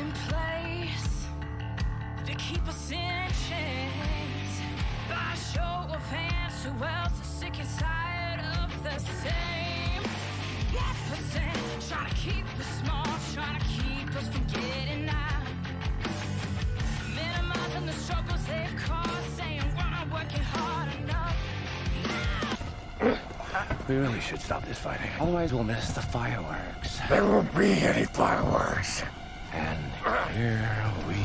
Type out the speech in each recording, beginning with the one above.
in place to keep us in chains. By show of hands, who else is sick and tired of the same? 1% trying to keep us small, trying to keep us from getting out. Minimizing the struggles they've caused, saying we're not working hard enough. We really should stop this fighting. Otherwise, we'll miss the fireworks. There won't be any fireworks. And here we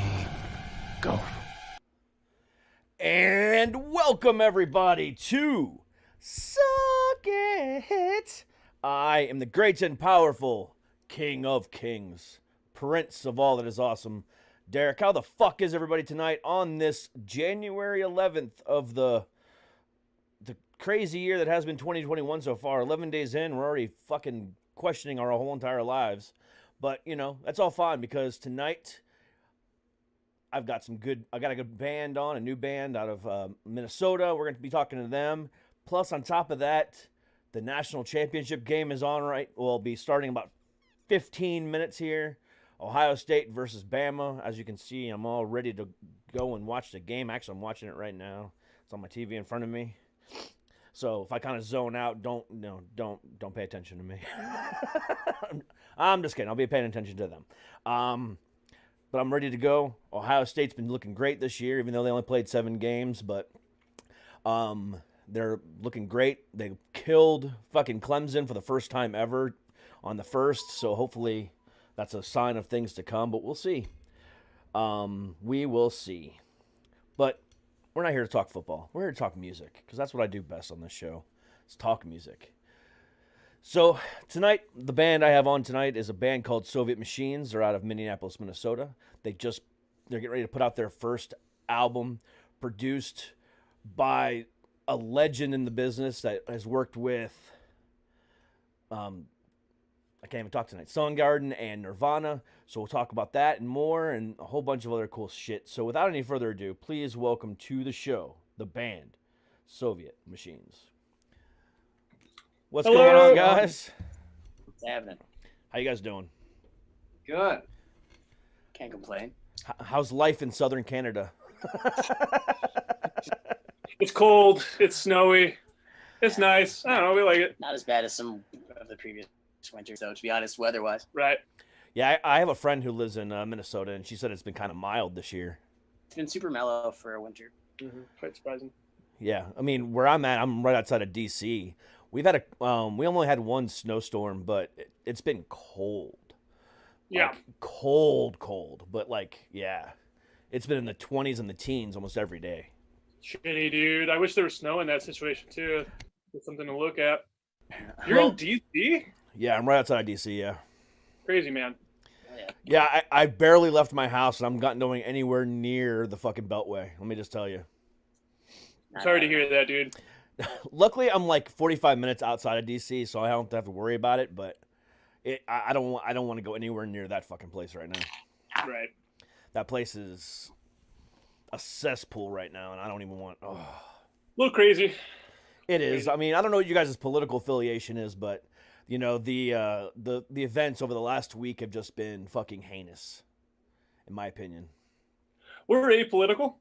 go. And welcome, everybody, to Suck It. I am the great and powerful King of Kings, Prince of all that is awesome. Derek, how the fuck is everybody tonight on this January 11th of the crazy year that has been 2021 so far? 11 days in, we're already fucking questioning our whole entire lives. But, you know, that's all fine because tonight I got a good band on, a new band out of Minnesota. We're going to be talking to them. Plus, on top of that, the national championship game is on right. We'll be starting about 15 minutes here. Ohio State versus Bama. As you can see, I'm all ready to go and watch the game. Actually, I'm watching it right now. It's on my TV in front of me. So if I kind of zone out, don't pay attention to me. I'm just kidding. I'll be paying attention to them. But I'm ready to go. Ohio State's been looking great this year, even though they only played 7 games. But they're looking great. They killed fucking Clemson for the first time ever on the first. So hopefully that's a sign of things to come. But we'll see. We will see. But we're not here to talk football. We're here to talk music, because that's what I do best on this show, is talk music. So tonight, the band I have on tonight is a band called Soviet Machines. They're out of Minneapolis, Minnesota. They're getting ready to put out their first album, produced by a legend in the business that has worked with, I can't even talk tonight, Soundgarden and Nirvana. So we'll talk about that and more and a whole bunch of other cool shit. So without any further ado, please welcome to the show the band Soviet Machines. What's going on, guys? What's happening? How you guys doing? Good. Can't complain. How's life in southern Canada? It's cold. It's snowy. It's nice. I don't know. We like it. Not as bad as some of the previous winter, though, to be honest, weather-wise. Right. Yeah, I have a friend who lives in Minnesota, and she said it's been kind of mild this year. It's been super mellow for a winter. Mm-hmm. Quite surprising. Yeah, I mean, where I'm at, I'm right outside of D.C. We've had we only had one snowstorm, but it's been cold. Yeah. Like, cold. But, like, yeah, it's been in the 20s and the teens almost every day. Shitty, dude. I wish there was snow in that situation, too. It's something to look at. You're in D.C.? Yeah, I'm right outside of D.C., yeah. Crazy, man. Yeah, I barely left my house, and I'm not going anywhere near the fucking Beltway. Let me just tell you. Sorry to hear that, dude. Luckily, I'm like 45 minutes outside of D.C., so I don't have to worry about it. But I don't want to go anywhere near that fucking place right now. Right. That place is a cesspool right now, and I don't even want. Oh. A little crazy. It is. I mean, I don't know what you guys' political affiliation is, but you know the events over the last week have just been fucking heinous, in my opinion. We're apolitical,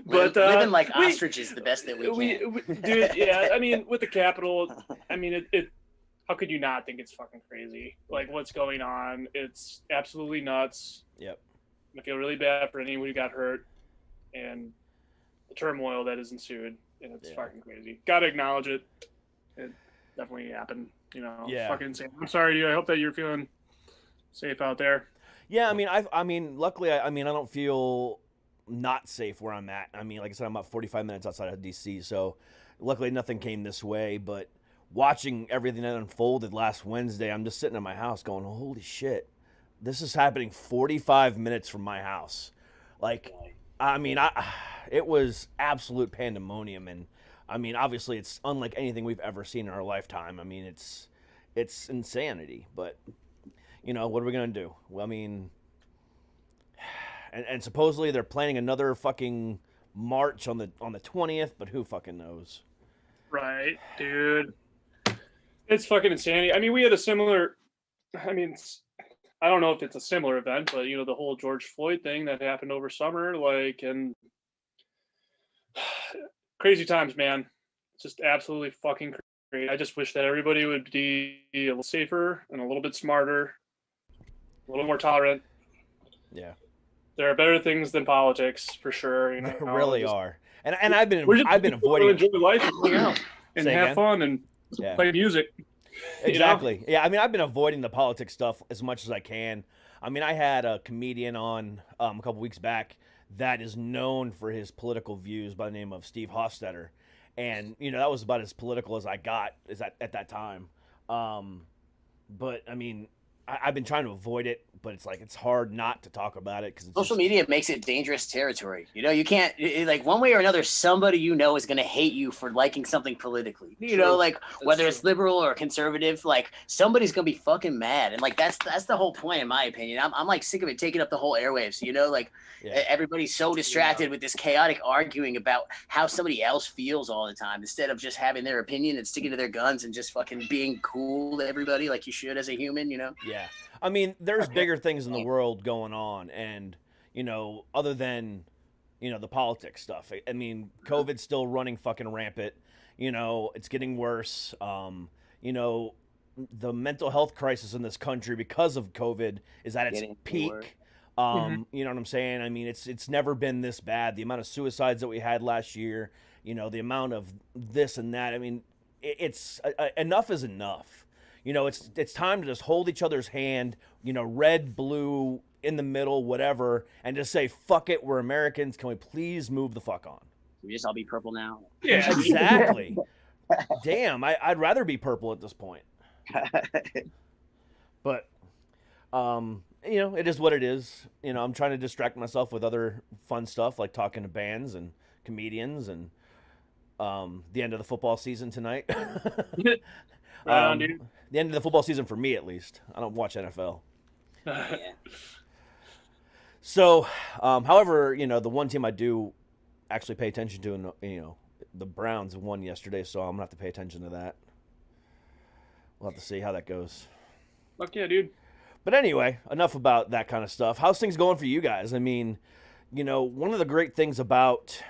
but living like ostriches, the best that we can. Dude, yeah. I mean, with the Capitol, I mean, it. How could you not think it's fucking crazy? Like, what's going on? It's absolutely nuts. Yep. I feel really bad for anyone who got hurt, and the turmoil that has ensued, and it's fucking crazy. Got to acknowledge it. It definitely happened. You know, fucking insane. I'm sorry, dude. I hope that you're feeling safe out there. Yeah, I mean, luckily, I don't feel not safe where I'm at. I mean, like I said, I'm about 45 minutes outside of D.C., so luckily nothing came this way. But watching everything that unfolded last Wednesday, I'm just sitting in my house going, holy shit, this is happening 45 minutes from my house. Like, I mean, it was absolute pandemonium, and I mean, obviously, it's unlike anything we've ever seen in our lifetime. I mean, it's insanity, but you know, what are we gonna do? Well, I mean, and supposedly they're planning another fucking march on the 20th, but who fucking knows? Right, dude. It's fucking insanity. I mean, we had a similar. I mean, I don't know if it's a similar event, but the whole George Floyd thing that happened over summer, and crazy times, man. It's just absolutely fucking crazy. I just wish that everybody would be a little safer and a little bit smarter, a little more tolerant. Yeah. There are better things than politics, for sure. There really are. And I've been avoiding enjoy life and hang out and have fun and play music. Exactly. Yeah, I mean, I've been avoiding the politics stuff as much as I can. I mean, I had a comedian on a couple weeks back that is known for his political views by the name of Steve Hofstetter. And, that was about as political as I got at that time. But, I mean, I've been trying to avoid it, but it's hard not to talk about it because social media makes it dangerous territory. You can't one way or another. Somebody is going to hate you for liking something politically. Whether it's liberal or conservative, somebody's going to be fucking mad, and that's the whole point, in my opinion. I'm sick of it taking up the whole airwaves. Everybody's so distracted with this chaotic arguing about how somebody else feels all the time, instead of just having their opinion and sticking to their guns and just fucking being cool to everybody like you should as a human. Yeah. I mean, there's bigger things in the world going on, and, other than, the politics stuff. I mean, COVID's still running fucking rampant. It's getting worse. The mental health crisis in this country because of COVID is at its peak. You know what I'm saying? I mean, it's never been this bad. The amount of suicides that we had last year, the amount of this and that. I mean, it's enough is enough. It's time to just hold each other's hand, red, blue, in the middle, whatever, and just say, fuck it, we're Americans. Can we please move the fuck on? We just all be purple now. Yeah, exactly. Damn, I'd rather be purple at this point. But, it is what it is. I'm trying to distract myself with other fun stuff, like talking to bands and comedians and the end of the football season tonight. Right on, dude. The end of the football season for me, at least. I don't watch NFL. Yeah. So, however, the one team I do actually pay attention to, and the Browns won yesterday, so I'm gonna have to pay attention to that. We'll have to see how that goes. Fuck yeah, dude. But anyway, enough about that kind of stuff. How's things going for you guys? I mean, one of the great things about,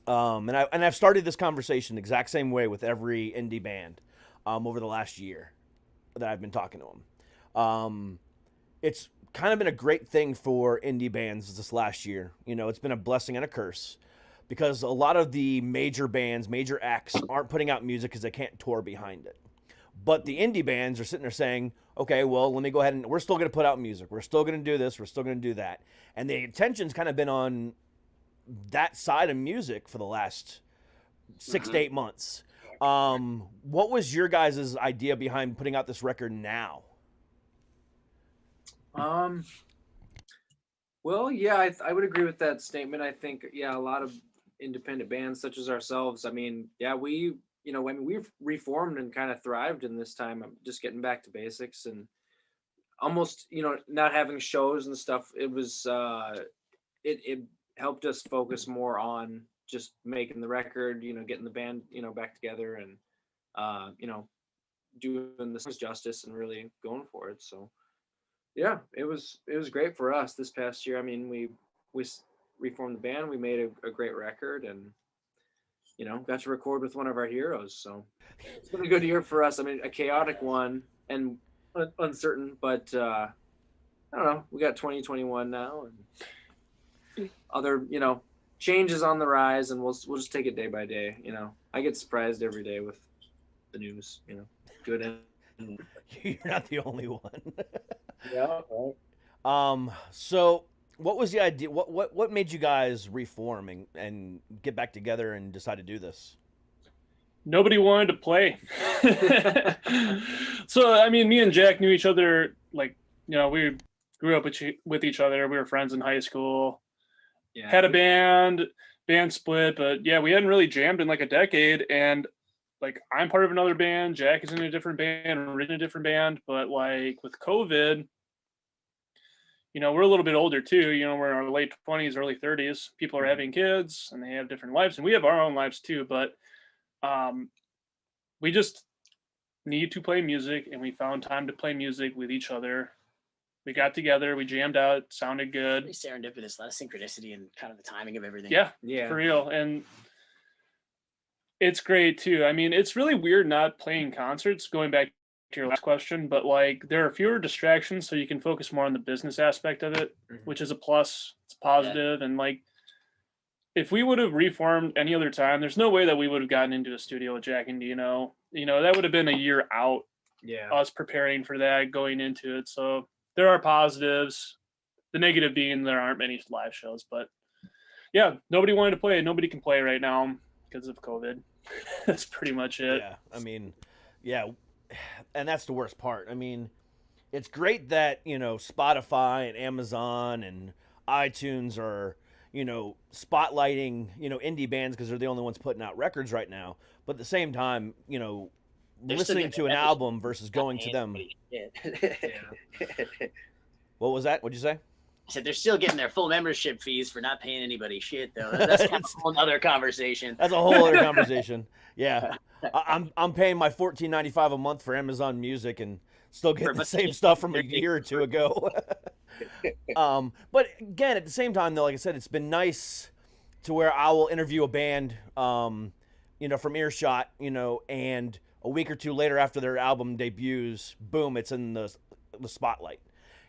and I've started this conversation the exact same way with every indie band. Over the last year that I've been talking to them. It's kind of been a great thing for indie bands this last year. It's been a blessing and a curse because a lot of the major bands, major acts aren't putting out music because they can't tour behind it. But the indie bands are sitting there saying, okay, well, let me go ahead and we're still going to put out music. We're still going to do this. We're still going to do that. And the attention's kind of been on that side of music for the last 6 to 8 months. What was your guys' idea behind putting out this record now? Well, yeah, I would agree with that statement. I think, a lot of independent bands such as ourselves, I mean, we've reformed and kind of thrived in this time. I'm just getting back to basics and almost, not having shows and stuff. It was, it helped us focus more on just making the record, getting the band, back together and, doing this justice and really going for it. So, yeah, it was great for us this past year. I mean, we reformed the band, we made a great record and, got to record with one of our heroes. So it's been a good year for us. I mean, a chaotic one and uncertain, but, I don't know, we got 2021 now and other, changes on the rise, and we'll just take it day by day. I get surprised every day with the news. Good and you're not the only one. Yeah. Right. So what was the idea? What made you guys reform and get back together and decide to do this? Nobody wanted to play. So I mean, me and Jack knew each other. We grew up with each other. We were friends in high school. Yeah. Had a band split, but yeah, we hadn't really jammed in a decade. And I'm part of another band, Jack is in a different band, we're in a different band. But with COVID, we're a little bit older too. We're in our late 20s, early 30s. People are having kids and they have different lives, and we have our own lives too. But we just need to play music, and we found time to play music with each other We got together, we jammed out, sounded good. Pretty serendipitous, a lot of synchronicity and kind of the timing of everything. Yeah, for real. And it's great too. I mean, it's really weird not playing concerts, going back to your last question, but like there are fewer distractions, so you can focus more on the business aspect of it, which is a plus. It's positive. And like, if we would have reformed any other time, there's no way that we would have gotten into a studio with Jack Endino. You know, that would have been a year out. Yeah. Us preparing for that, going into it. So there are positives. The negative being there aren't many live shows, but yeah, nobody wanted to play. Nobody can play right now because of COVID. That's pretty much it. Yeah, I mean, yeah, and that's the worst part. I mean, it's great that, you know, Spotify and Amazon and iTunes are, you know, spotlighting, you know, indie bands because they're the only ones putting out records right now. But at the same time, you know, listening to an album versus going to them. What was that? What'd you say? I said they're still getting their full membership fees for not paying anybody shit, though. That's kind of a whole other conversation. That's a whole other conversation. Yeah, I'm paying my $14.95 a month for Amazon Music and still getting the same stuff from a year or two ago. But again, at the same time, though, like I said, it's been nice to where I will interview a band, you know, from earshot, you know, and a week or two later after their album debuts, boom, it's in the spotlight.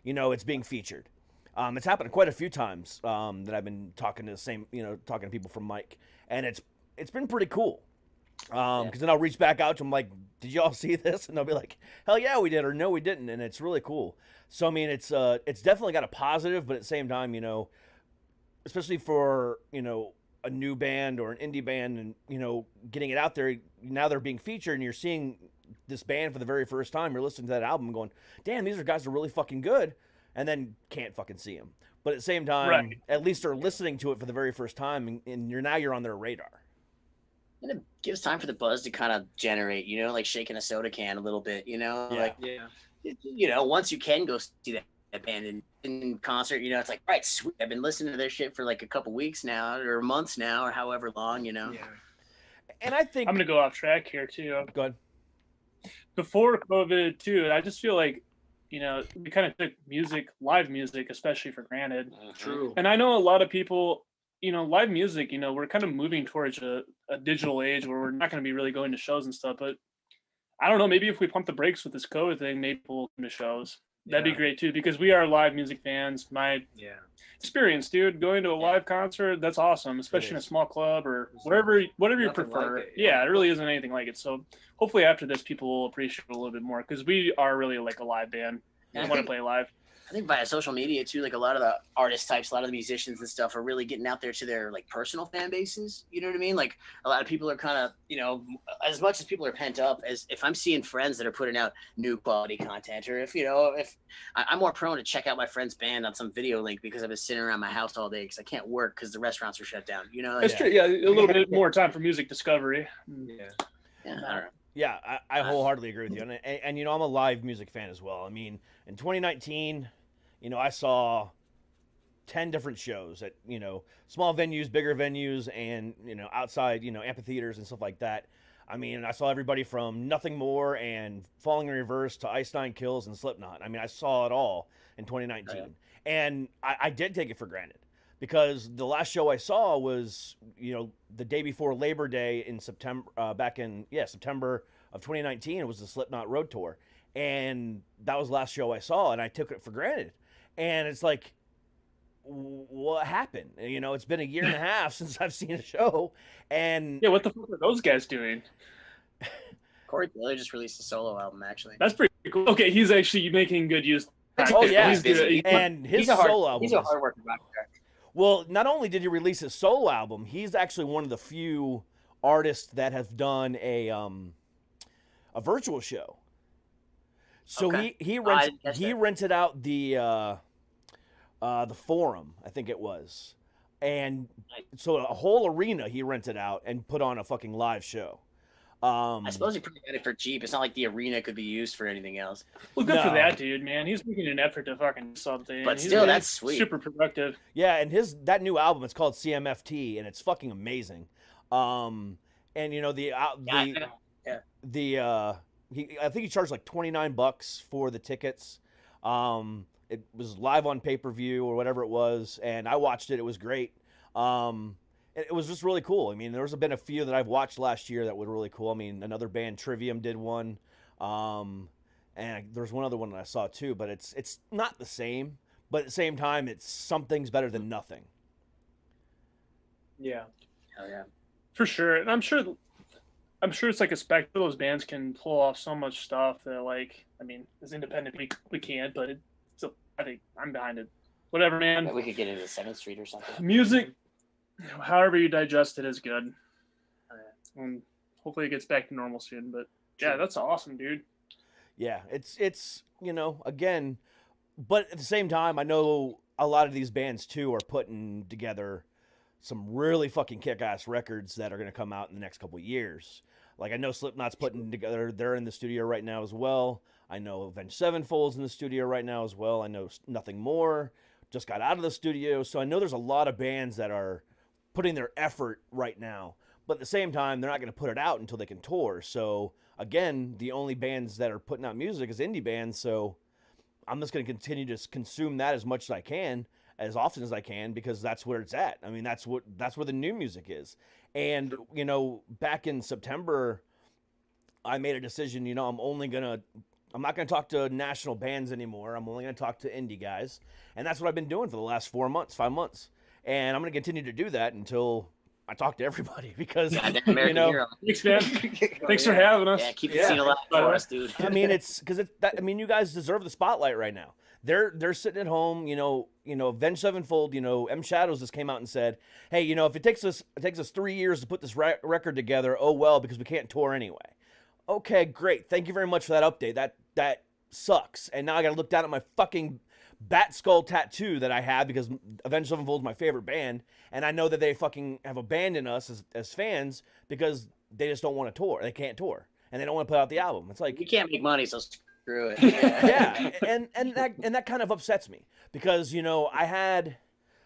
You know, it's being featured. It's happened quite a few times that I've been talking to the same, you know, talking to people from Mike, and it's been pretty cool. Because then I'll reach back out to them like, did y'all see this? And they'll be like, hell yeah, we did, or no, we didn't, and it's really cool. So I mean, it's definitely got a positive, but at the same time, you know, especially for, you know, a new band or an indie band, and you know, getting it out there, now they're being featured, and you're seeing this band for the very first time. You're listening to that album, and going, damn, these are guys that are really fucking good, and then can't fucking see them. But at the same time, at least they're listening to it for the very first time, and you're on their radar. And it gives time for the buzz to kind of generate, you know, like shaking a soda can a little bit, you know, you know, once you can go see that band in concert, you know, it's like, right, sweet, I've been listening to their shit for like a couple weeks now, or months now, or however long, you know. And I think I'm gonna go off track here too. Go ahead. Before COVID too, I just feel like, you know, we kind of took live music, especially, for granted. True. And I know a lot of people, you know, live music, you know, we're kind of moving towards a digital age where we're not going to be really going to shows and stuff. But I don't know, maybe if we pump the brakes with this COVID thing, maybe we'll come to shows. That'd be great too, because we are live music fans. My experience, dude, going to a live concert, that's awesome, especially in a small club or whatever you prefer. Like it, it really isn't anything like it. So hopefully after this, people will appreciate it a little bit more, because we are really like a live band. We want to play live. I think via social media too, like a lot of the artist types, a lot of the musicians and stuff are really getting out there to their like personal fan bases. You know what I mean? Like a lot of people are kind of, you know, as much as people are pent up, as if I'm seeing friends that are putting out new quality content, or if, you know, if I'm more prone to check out my friend's band on some video link because I've been sitting around my house all day because I can't work because the restaurants are shut down. You know, that's true. Yeah, a little bit more time for music discovery. Yeah, I don't know. Yeah, I wholeheartedly agree with you. And, you know, I'm a live music fan as well. I mean, in 2019, you know, I saw 10 different shows at, you know, small venues, bigger venues, and, you know, outside, you know, amphitheaters and stuff like that. I mean, I saw everybody from Nothing More and Falling in Reverse to Ice Nine Kills and Slipknot. I mean, I saw it all in 2019. Oh, yeah. And I did take it for granted, because the last show I saw was, you know, the day before Labor Day in September, September of 2019. It was the Slipknot Road Tour. And that was the last show I saw, and I took it for granted. And it's like, what happened? You know, it's been a year and a half since I've seen a show. And yeah, what the fuck are those guys doing? Corey Taylor just released a solo album, actually. That's pretty cool. Okay, he's actually making good use. Oh, yeah. He's busy. And his solo album. He's a hard working rock guy. Well, not only did he release his solo album, he's actually one of the few artists that have done a virtual show. So he rented out the Forum, I think it was, and so a whole arena he rented out and put on a fucking live show. I suppose he probably got it for cheap. It's not like the arena could be used for anything else. Well, good for that dude, man. He's making an effort to fucking do something. But still, that's sweet. Super productive. Yeah, and that new album, it's called CMFT, and it's fucking amazing. And you know I think he charged like $29 for the tickets. it was live on pay-per-view or whatever it was, and I watched it. It was great. It was just really cool. I mean, there's been a few that I've watched last year that were really cool. I mean, another band, Trivium, did one. And there's one other one that I saw too, but it's not the same. But at the same time, it's something's better than nothing. Yeah. Oh yeah. For sure. And I'm sure it's like a spectacle. Those bands can pull off so much stuff that, like, I mean, as independent we can't, but I think I'm behind it. Whatever, man. We could get into 7th Street or something. Music, however you digest it, is good. And hopefully it gets back to normal soon. But yeah, that's awesome, dude. Yeah, it's again, but at the same time, I know a lot of these bands too are putting together some really fucking kick-ass records that are going to come out in the next couple of years. Like, I know Slipknot's putting together, they're in the studio right now as well. I know Avenged Sevenfold's in the studio right now as well. I know Nothing More just got out of the studio. So I know there's a lot of bands that are putting their effort right now. But at the same time, they're not going to put it out until they can tour. So, again, the only bands that are putting out music is indie bands. So I'm just going to continue to consume that as much as I can, as often as I can, because that's where it's at. I mean, that's where the new music is. And, back in September, I made a decision, I'm not going to talk to national bands anymore. I'm only going to talk to indie guys. And that's what I've been doing for the last 5 months. And I'm going to continue to do that until I talk to everybody, because, Thanks, man. Thanks for having us. Yeah, keep the scene alive for us, dude. I mean, you guys deserve the spotlight right now. They're sitting at home, Avenged Sevenfold, M Shadows just came out and said, hey, if it takes us 3 years to put this record together, oh well, because we can't tour anyway. Okay, great. Thank you very much for that update. That sucks. And now I got to look down at my fucking bat skull tattoo that I have, because Avenged Sevenfold is my favorite band, and I know that they fucking have abandoned us as fans because they just don't want to tour. They can't tour, and they don't want to put out the album. It's like, you can't make money, so screw it. Yeah, and that kind of upsets me, because I had,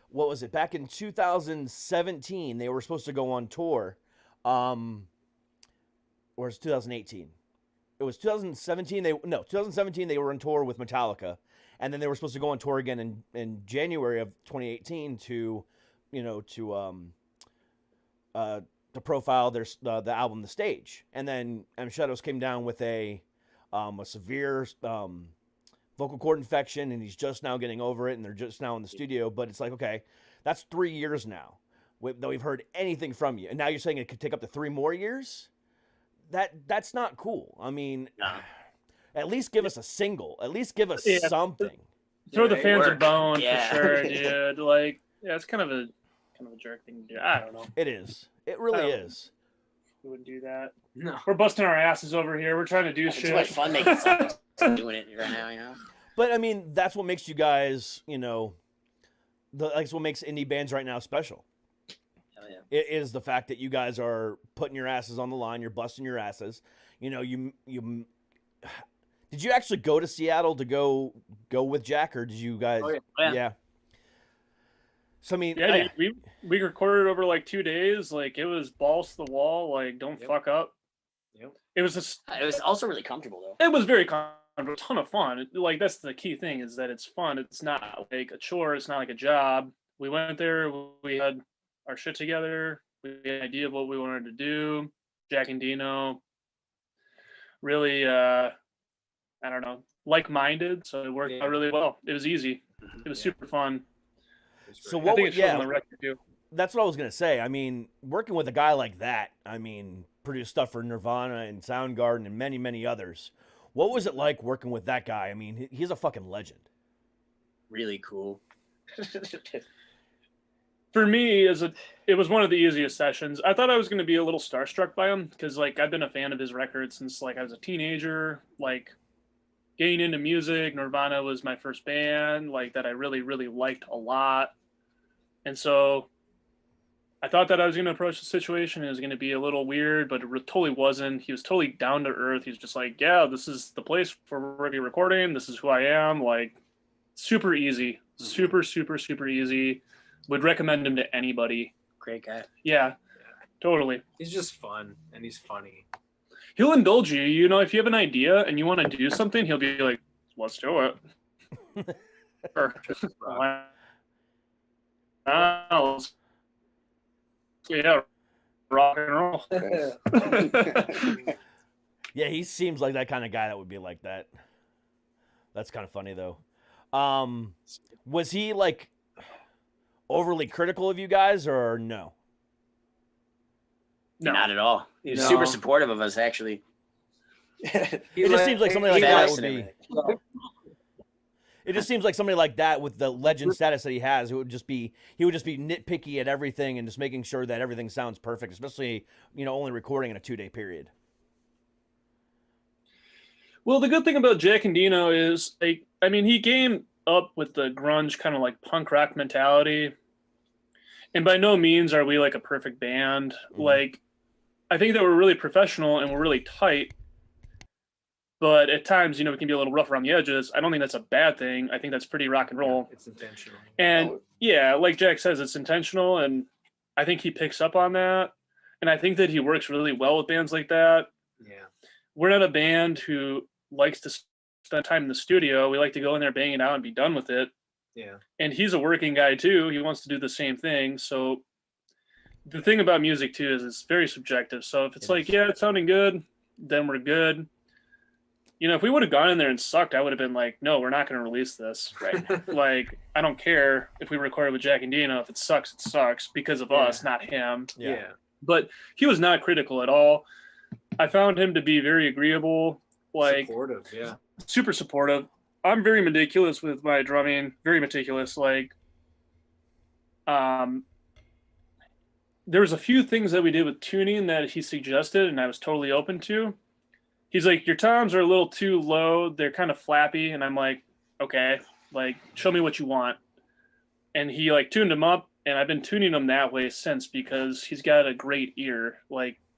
what was it, back in 2017 they were supposed to go on tour, or it's 2018. It was 2017. 2017 they were on tour with Metallica, and then they were supposed to go on tour again in January of 2018 to profile the album, The Stage. And then M Shadows came down with a severe vocal cord infection, and he's just now getting over it, and they're just now in the studio. But it's like, okay, that's 3 years now that we've heard anything from you, and now you're saying it could take up to 3 more years? That's not cool. I mean, at least give us a single. At least give us something. Throw the fans a bone, for sure, dude. Like, it's kind of a jerk thing to do. I don't know. It is. It really is. We wouldn't do that. No. We're busting our asses over here. We're trying to do shit. It's much fun making songs, doing it right now, But I mean, that's what makes you guys, that's what makes indie bands right now special. Hell yeah. It is the fact that you guys are putting your asses on the line. You're busting your asses. You did you actually go to Seattle to go with Jack, or did you guys? Oh, yeah. Yeah. So I mean, we recorded over like 2 days. Like, it was balls to the wall. Like, don't fuck up. Yep. It was also really comfortable though. It was very comfortable, a ton of fun. Like, that's the key thing, is that it's fun. It's not like a chore. It's not like a job. We went there. We had our shit together. We had an idea of what we wanted to do. Jack Endino, really, I don't know, like-minded. So it worked out really well. It was easy. It was super fun. So I think it shows on the record too. That's what I was gonna say. I mean, working with a guy like that, produced stuff for Nirvana and Soundgarden and many, many others. What was it like working with that guy? I mean, he's a fucking legend. Really cool. For me, it was one of the easiest sessions. I thought I was going to be a little starstruck by him, because like I've been a fan of his records since like I was a teenager. Like, getting into music, Nirvana was my first band, like, that I really, really liked a lot. And so I thought that I was going to approach the situation. It was going to be a little weird, but it totally wasn't. He was totally down to earth. He was just like, yeah, this is the place where we're going to be recording. This is who I am. Like, super easy. Super, super, super easy. Would recommend him to anybody. Great guy. Yeah, totally. He's just fun, and he's funny. He'll indulge you. If you have an idea and you want to do something, he'll be like, let's do it. Yeah, rock and roll. Yeah, he seems like that kind of guy that would be like that. That's kind of funny though. Was he like overly critical of you guys or no? No, not at all. He was super supportive of us, actually. It just seems like somebody like that would be. It just seems like somebody like that with the legend status that he has, he would just be nitpicky at everything and just making sure that everything sounds perfect, especially, only recording in a 2-day period. Well, the good thing about Jack Endino is, he came up with the grunge kind of like punk rock mentality. And by no means are we like a perfect band. Mm-hmm. I think that we're really professional and we're really tight. But at times, we can be a little rough around the edges. I don't think that's a bad thing. I think that's pretty rock and roll. Yeah, it's intentional. And yeah, like Jack says, it's intentional. And I think he picks up on that. And I think that he works really well with bands like that. Yeah. We're not a band who likes to spend time in the studio. We like to go in there, bang it out, and be done with it. Yeah. And he's a working guy too. He wants to do the same thing. So the thing about music too is it's very subjective. So if it's it's sounding good, then we're good. If we would have gone in there and sucked, I would have been like, no, we're not going to release this. Right. I don't care if we recorded with Jack Endino. If it sucks because of us, not him. Yeah. But he was not critical at all. I found him to be very agreeable, supportive, yeah. Super supportive. I'm very meticulous with my drumming, very meticulous. There was a few things that we did with tuning that he suggested, and I was totally open to. He's like, your toms are a little too low. They're kind of flappy. And I'm like, okay, show me what you want. And he tuned them up. And I've been tuning them that way since because he's got a great ear.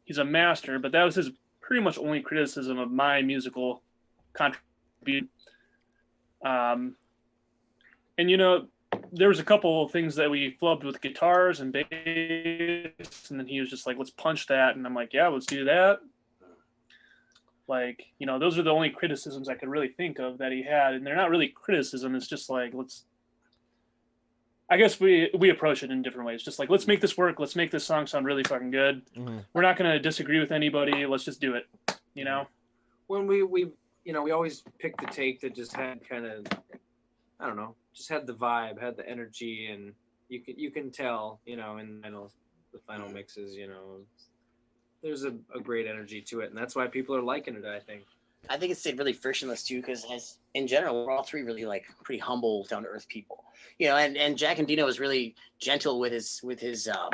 He's a master, but that was his pretty much only criticism of my musical contribution. And, there was a couple of things that we flubbed with guitars and bass. And then he was just like, let's punch that. And I'm like, yeah, let's do that. Those are the only criticisms I could really think of that he had. And they're not really criticism. It's just I guess we approach it in different ways. Just let's make this work. Let's make this song sound really fucking good. Mm-hmm. We're not going to disagree with anybody. Let's just do it. When we always pick the take that just had kind of, I don't know, just had the vibe, had the energy. And you can tell, in the final mixes, there's a great energy to it, and that's why people are liking it, I think. I think it's stayed really frictionless too, because in general, we're all three really pretty humble, down to earth people. And Jack Endino was really gentle with his how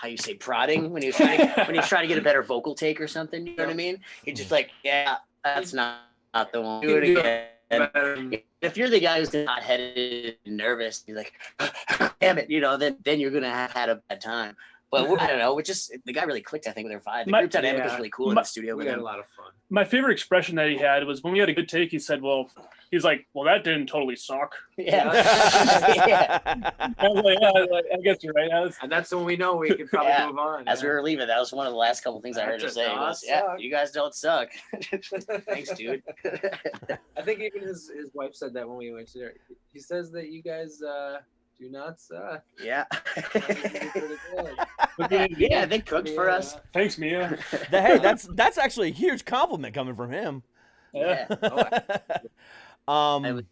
you say prodding when he was trying to get a better vocal take or something. You know what I mean? He's just yeah, that's not the one. Do it again. If you're the guy who's not headed and nervous, you're like, damn it, then you're gonna have had a bad time. But I don't know. The guy really clicked, I think, with their vibe. The group dynamic was really cool in the studio. We had a lot of fun. My favorite expression that he had was when we had a good take, he said, well, that didn't totally suck. Yeah. I was like, yeah, I guess you're right. And that's when we know we could probably move on. As we were leaving, that was one of the last couple things I heard him say. You guys don't suck. Thanks, dude. I think even his wife said that when we went to there. He says that you guys do not suck. Yeah. Yeah, they cooked for us. Thanks, Mia. Hey, that's actually a huge compliment coming from him. Yeah. Absolutely.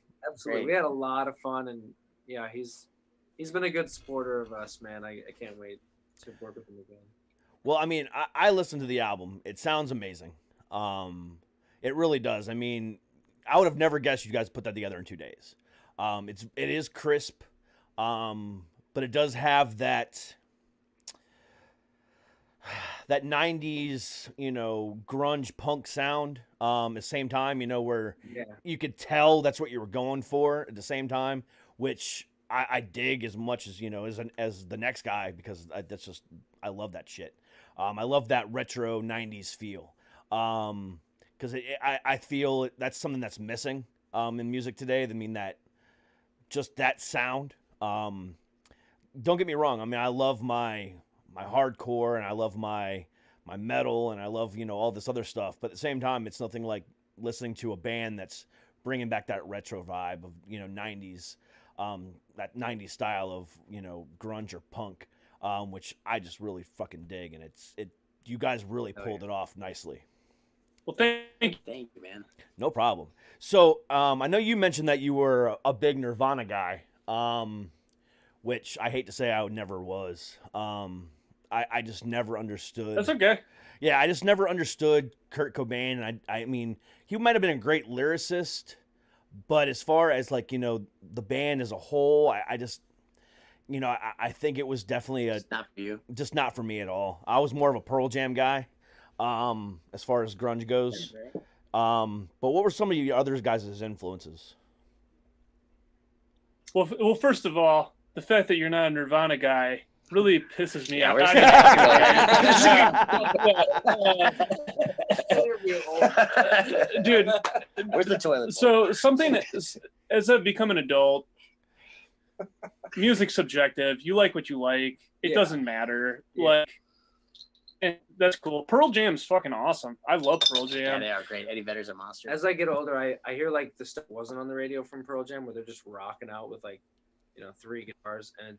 Great. We had a lot of fun, and yeah, he's been a good supporter of us, man. I can't wait to work with him again. Well, I listened to the album. It sounds amazing. It really does. I would have never guessed you guys put that together in 2 days. It is crisp. But it does have that 90s, grunge punk sound, at the same time, where you could tell that's what you were going for at the same time, which I dig as much as, as the next guy, because I love that shit. I love that retro 90s feel. Cause I feel that's something that's missing, in music today. That sound. Don't get me wrong. I love my hardcore, and I love my metal, and I love, all this other stuff. But at the same time, it's nothing like listening to a band that's bringing back that retro vibe of 90s, that 90s style of grunge or punk, which I just really fucking dig, and you guys really pulled it off nicely. Well, thank you. Thank you, man. No problem. So I know you mentioned that you were a big Nirvana guy, which I hate to say I never was. I just never understood. That's okay. Yeah, I just never understood Kurt Cobain. And I mean, he might have been a great lyricist, but as far as like, the band as a whole, I just, I think it was definitely It's not for you. just not for me at all. I was more of a Pearl Jam guy, as far as grunge goes. But what were some of you other guys' influences? Well, first of all, the fact that you're not a Nirvana guy really pisses me off. Dude, Where's the toilet? so something as I've become an adult, music's subjective. You like what you like. It doesn't matter. Yeah. And that's cool. Pearl Jam's fucking awesome. I love Pearl Jam. Yeah, they are great. Eddie Vedder's a monster. As I get older, I hear like the stuff wasn't on the radio from Pearl Jam where they're just rocking out with like 3 guitars, and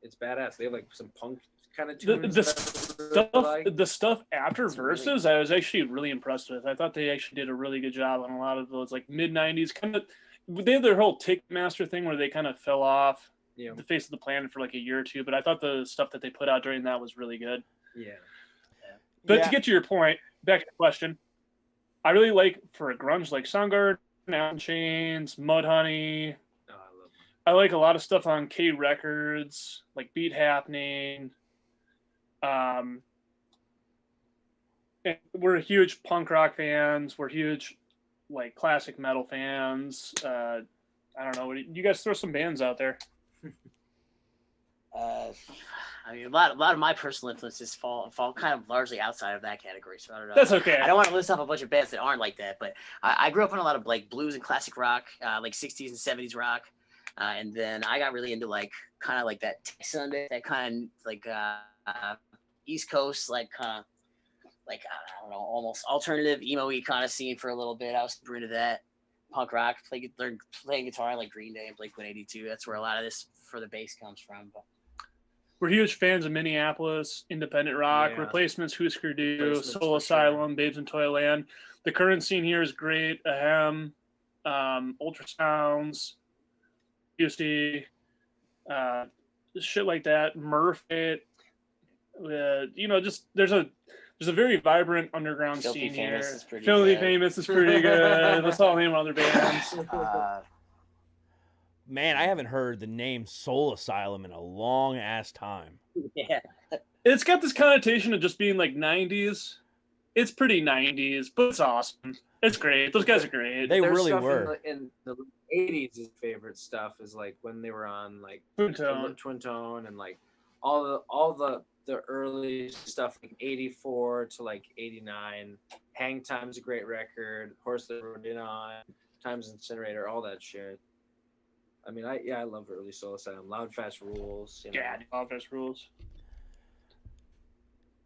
it's badass. They have like some punk kind of tunes. The stuff after Versus, I was actually really impressed with. I thought they actually did a really good job on a lot of those like mid '90s kind of. They had their whole Ticketmaster thing where they kind of fell off the face of the planet for like a year or two, but I thought the stuff that they put out during that was really good. Yeah. But to get to your point, back to the question, I really like for a grunge like Soundgarden, Out in Chains, Mudhoney. Oh, I love them. I like a lot of stuff on K Records, like Beat Happening. And we're huge punk rock fans. We're huge like classic metal fans. I don't know. You guys throw some bands out there. I mean, a lot of my personal influences fall kind of largely outside of that category. So I don't know. That's okay. I don't want to list off a bunch of bands that aren't like that, but I grew up on a lot of like blues and classic rock, like 60s and 70s rock, and then I got really into like kind of like that Sunday, that kind of like East Coast, like kind of like I don't know, almost alternative emo-y kind of scene for a little bit. I was super into that. Punk rock, learned playing guitar like Green Day and Blink-182. That's where a lot of this for the bass comes from. But We're huge fans of Minneapolis, independent rock, Replacements, Husker Du, Soul Asylum, Babes in Toyland. The current scene here is great. Ahem, Ultrasounds, UC, shit like that. Murphy, just there's a very vibrant underground Filthy scene Famous here. is pretty Filthy good. Famous is pretty good. Let's all name other bands. Man, I haven't heard the name Soul Asylum in a long ass time. Yeah. It's got this connotation of just being like 90s. It's pretty 90s, but it's awesome. It's great. Those guys are great. They Their really stuff were. In the 80s, his favorite stuff is like when they were on like Twin Tone. Twin Tone and like all the early stuff like 84 to like 89. Hang Time's a great record. Horse That Rode In On, Time's Incinerator, all that shit. I mean, I love early Soul Asylum. Loud Fast Rules. Yeah, Loud Fast Rules.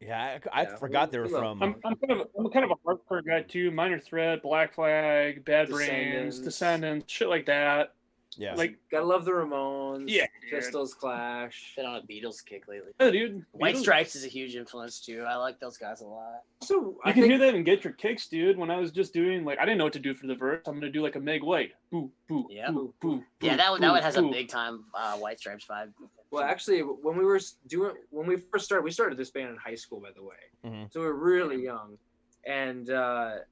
Yeah, I forgot they were from. I'm kind of a hardcore guy too. Minor Threat, Black Flag, Bad Brains, Descendants, shit like that. Yeah, like gotta love the Ramones. Yeah, Pistols, Clash. Been on a Beatles kick lately. Yeah, dude. White Stripes is a huge influence too. I like those guys a lot. So you can hear that and Get Your Kicks, dude. When I was just doing like I didn't know what to do for the verse. I'm gonna do like a Meg White. Boo, boo, Yeah. boo, boo. Yeah, that one has boo. a big time White Stripes vibe. Well, actually, when we first started, we started this band in high school, by the way. Mm-hmm. So we were really young, and I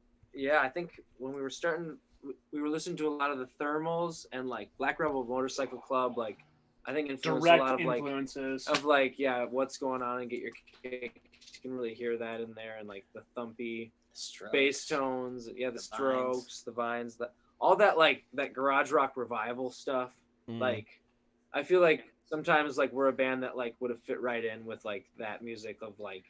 think when we were starting, we were listening to a lot of the Thermals and like Black Rebel Motorcycle Club. Like, I think influenced Direct a lot of influences what's going on and Get Your Kick. You can really hear that in there, and like the thumpy bass tones. Yeah, the Strokes, the Vines, all that like that garage rock revival stuff. Mm. Like, I feel like sometimes like we're a band that like would have fit right in with like that music of like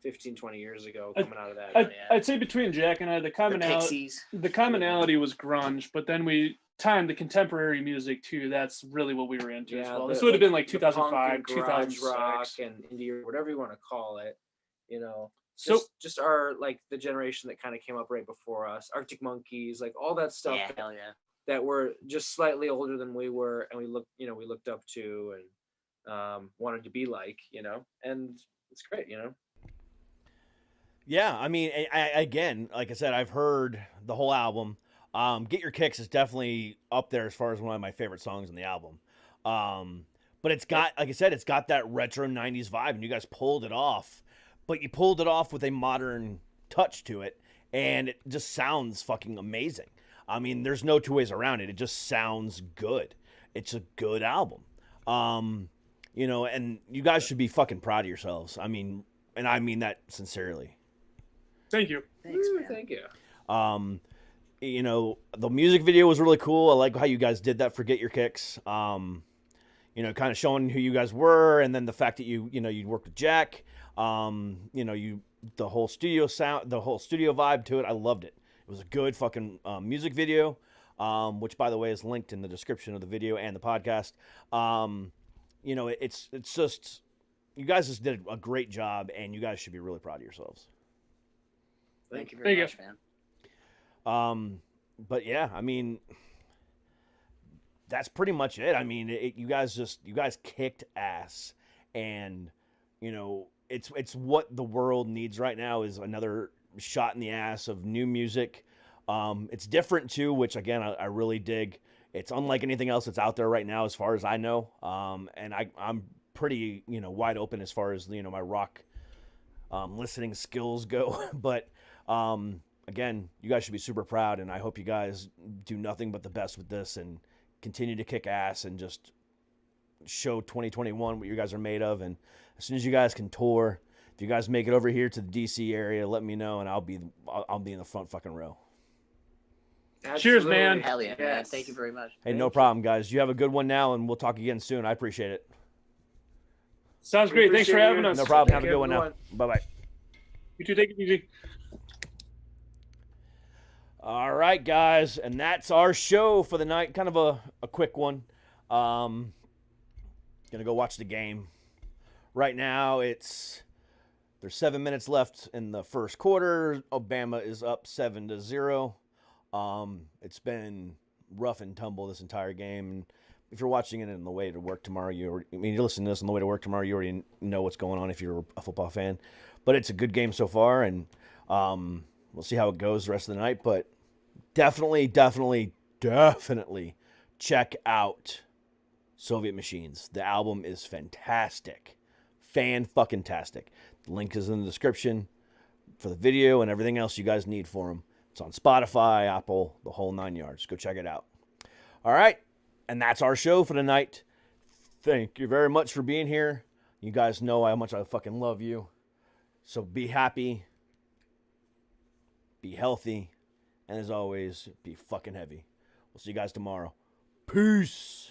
15, 20 years ago coming out of that. I'd say between Jack and I, the commonality was grunge, but then we timed the contemporary music too. That's really what we were into as well. This would have been like 2005, 2006. rock and indie or whatever you want to call it. just our like the generation that kind of came up right before us, Arctic Monkeys, like all that stuff. Yeah, hell yeah. That were just slightly older than we were, and we looked up to and wanted to be like, and it's great, Yeah, I mean, again, like I said, I've heard the whole album. Get Your Kicks is definitely up there as far as one of my favorite songs on the album. But it's got, like I said, it's got that retro 90s vibe, and you guys pulled it off. But you pulled it off with a modern touch to it, and it just sounds fucking amazing. I mean, there's no two ways around it. It just sounds good. It's a good album. And you guys should be fucking proud of yourselves. I mean, and I mean that sincerely. Thank you. Thanks, man. Thank you. The music video was really cool. I like how you guys did that for Get Your Kicks. Kind of showing who you guys were, and then the fact that you worked with Jack. The whole studio sound, the whole studio vibe to it. I loved it. It was a good fucking music video, which, by the way, is linked in the description of the video and the podcast. It's just, you guys just did a great job, and you guys should be really proud of yourselves. Thank you very much, man. But yeah, I mean, that's pretty much it. I mean, you guys kicked ass, and it's what the world needs right now is another shot in the ass of new music. It's different too, which again I really dig. It's unlike anything else that's out there right now, as far as I know. And I'm pretty wide open as far as my rock listening skills go. But again, you guys should be super proud, and I hope you guys do nothing but the best with this and continue to kick ass and just show 2021 what you guys are made of. And as soon as you guys can tour, if you guys make it over here to the DC area, let me know, and I'll be in the front fucking row. Absolutely. Cheers, man. Hell yeah, man. Thank you very much. Hey, no problem, guys. You have a good one now, and we'll talk again soon. I appreciate it. Sounds great. Thanks for having us. No problem. Have a good one now. Bye-bye. You too. Take it easy. All right, guys, and that's our show for the night. Kind of a quick one. Gonna go watch the game. Right now, there's 7 minutes left in the first quarter. Bama is up 7-0. It's been rough and tumble this entire game. And if you're watching it on the way to work tomorrow, you're listening to this on the way to work tomorrow, you already know what's going on if you're a football fan. But it's a good game so far, and we'll see how it goes the rest of the night. But definitely check out Soviet Machines. The album is fantastic. Fan-fucking-tastic. The link is in the description for the video and everything else you guys need for them. It's on Spotify, Apple, the whole 9 yards. Go check it out. All right, and that's our show for tonight. Thank you very much for being here. You guys know how much I fucking love you. So be happy, be healthy, and as always, be fucking heavy. We'll see you guys tomorrow. Peace.